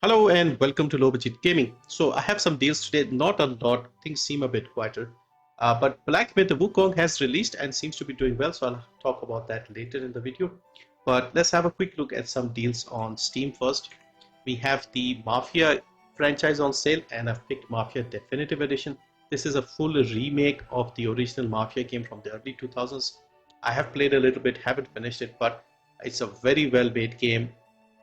Hello and welcome to Low Budget Gaming. So I have some deals today, not a lot, things seem a bit quieter. But Black Myth Wukong has released and seems to be doing well, so I'll talk about that later in the video. But let's have a quick look at some deals on Steam first. We have the Mafia franchise on sale and I've picked Mafia Definitive Edition. This is a full remake of the original Mafia game from the early 2000s. I have played a little bit, haven't finished it, but it's a very well made game,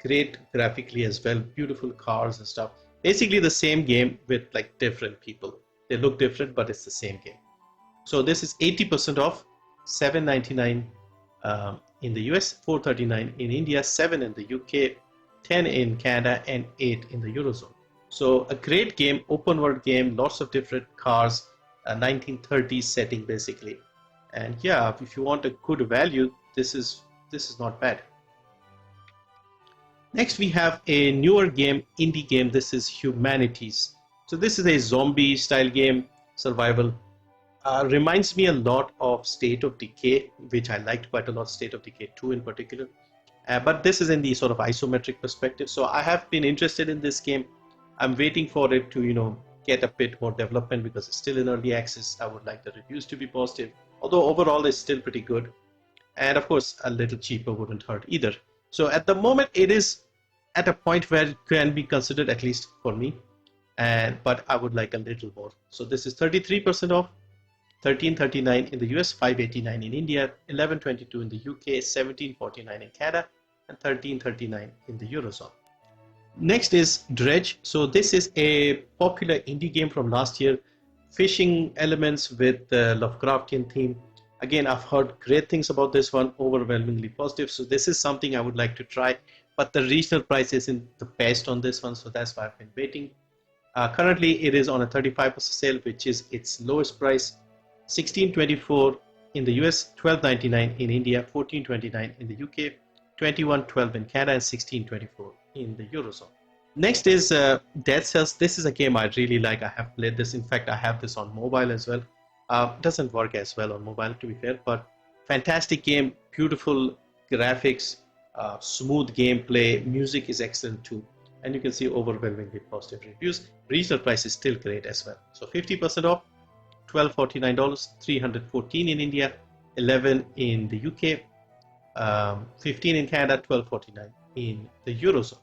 great graphically as well, beautiful cars and stuff. Basically the same game with like different people. They look different, but it's the same game. So this is 80% off, $7.99 in the US, $4.39 in India, 7 in the UK, 10 in Canada, and 8 in the Eurozone. So a great game, open world game, lots of different cars, a 1930s setting basically. And yeah, if you want a good value, this is not bad. Next we have a newer game, indie game. This is Humanitz. So this is a zombie style game, survival. Reminds me a lot of State of Decay, which I liked quite a lot, State of Decay 2 in particular. But this is in the sort of isometric perspective. So I have been interested in this game. I'm waiting for it to, get a bit more development because it's still in early access. I would like the reviews to be positive, although overall it's still pretty good. And of course, a little cheaper wouldn't hurt either. So at the moment, it is at a point where it can be considered, at least for me, but I would like a little more. So this is 33% off, $13.39 in the US, $5.89 in India, $11.22 in the UK, $17.49 in Canada, and $13.39 in the Eurozone. Next is Dredge. So this is a popular indie game from last year, fishing elements with the Lovecraftian theme. Again, I've heard great things about this one, overwhelmingly positive. So this is something I would like to try, but the regional price isn't the best on this one, so that's why I've been waiting. Currently, it is on a 35% sale, which is its lowest price, $16.24 in the US, $12.99 in India, $14.29 in the UK, $21.12 in Canada, and $16.24 in the Eurozone. Next is Dead Cells. This is a game I really like. I have played this. In fact, I have this on mobile as well. Doesn't work as well on mobile, to be fair, but fantastic game, beautiful graphics, smooth gameplay, music is excellent too, and you can see overwhelmingly positive reviews. Retail price is still great as well. So 50% off, $12.49, $314 in India, 11 in the UK, 15 in Canada, $12.49 in the Eurozone.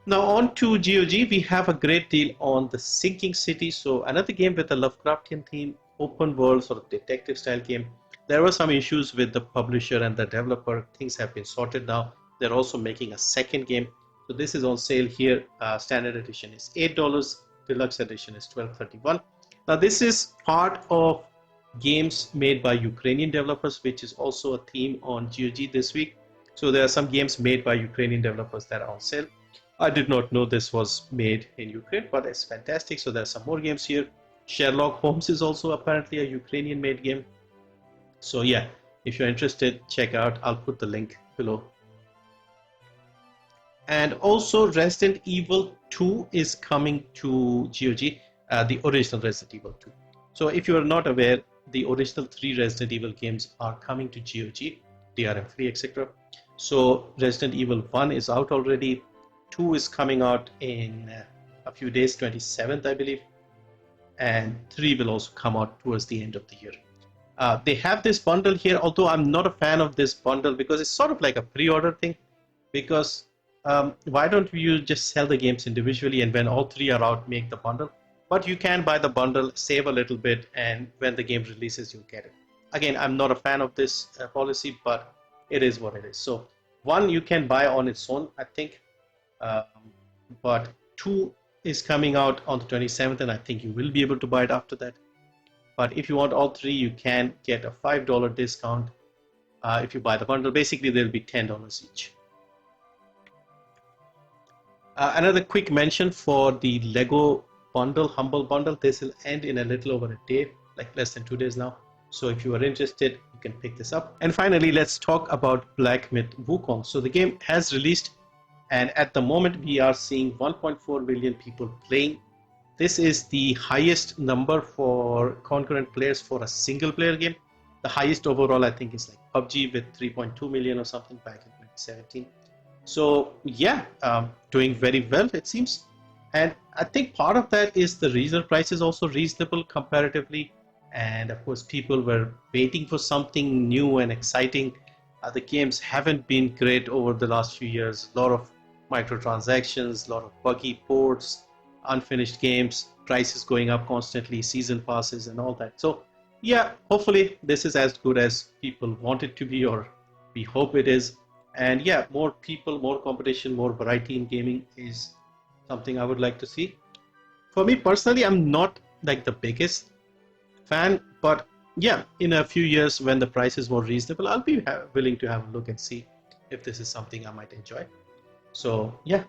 Now on to GOG, we have a great deal on The Sinking City. So another game with a Lovecraftian theme, open world sort of detective style game. There were some issues with the publisher and the developer. Things have been sorted now. They're also making a second game. So this is on sale here. Standard edition is $8. Deluxe edition is $12.31. Now this is part of games made by Ukrainian developers, which is also a theme on GOG this week. So there are some games made by Ukrainian developers that are on sale. I did not know this was made in Ukraine, but it's fantastic. So there's some more games here. Sherlock Holmes is also apparently a Ukrainian made game. So yeah, if you're interested, check out. I'll put the link below. And also Resident Evil 2 is coming to GOG, the original Resident Evil 2. So if you are not aware, the original 3 Resident Evil games are coming to GOG, DRM-free, etc. So Resident Evil 1 is out already. 2 is coming out in a few days, 27th, I believe. And 3 will also come out towards the end of the year. They have this bundle here, although I'm not a fan of this bundle because it's sort of like a pre-order thing. Because why don't you just sell the games individually, and when all 3 are out, make the bundle? But you can buy the bundle, save a little bit, and when the game releases, you'll get it. Again, I'm not a fan of this policy, but it is what it is. So 1 you can buy on its own, I think. But 2 is coming out on the 27th, and I think you will be able to buy it after that. But if you want all 3, you can get a $5 discount if you buy the bundle. Basically, they'll be $10 each. Another quick mention for the Lego bundle, Humble Bundle. This will end in a little over a day, like less than 2 days now. So if you are interested, you can pick this up. And finally, let's talk about Black Myth Wukong. So the game has released, and at the moment we are seeing 1.4 million people playing. This is the highest number for concurrent players for a single player game. The highest overall I think is like PUBG with 3.2 million or something back in 2017. So yeah, doing very well it seems. And I think part of that is the resale price is also reasonable comparatively. And of course, people were waiting for something new and exciting. The games haven't been great over the last few years. A lot of microtransactions, a lot of buggy ports, unfinished games, prices going up constantly, season passes, and all that. So yeah, hopefully this is as good as people want it to be, or we hope it is. And yeah, more people, more competition, more variety in gaming is something I would like to see. For me personally, I'm not like the biggest fan, but yeah, in a few years when the price is more reasonable, I'll be willing to have a look and see if this is something I might enjoy. So yeah,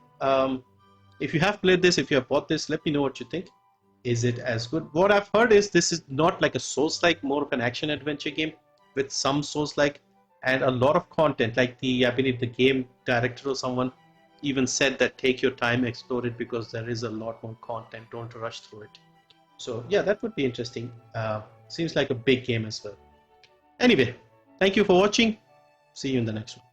if you have played this, if you have bought this, let me know what you think. Is it as good? What I've heard is this is not like a Souls-like, more of an action adventure game with some Souls-like and a lot of content. Like I believe the game director or someone even said that take your time, explore it because there is a lot more content. Don't rush through it. So yeah, that would be interesting. Seems like a big game as well. Anyway, thank you for watching. See you in the next one.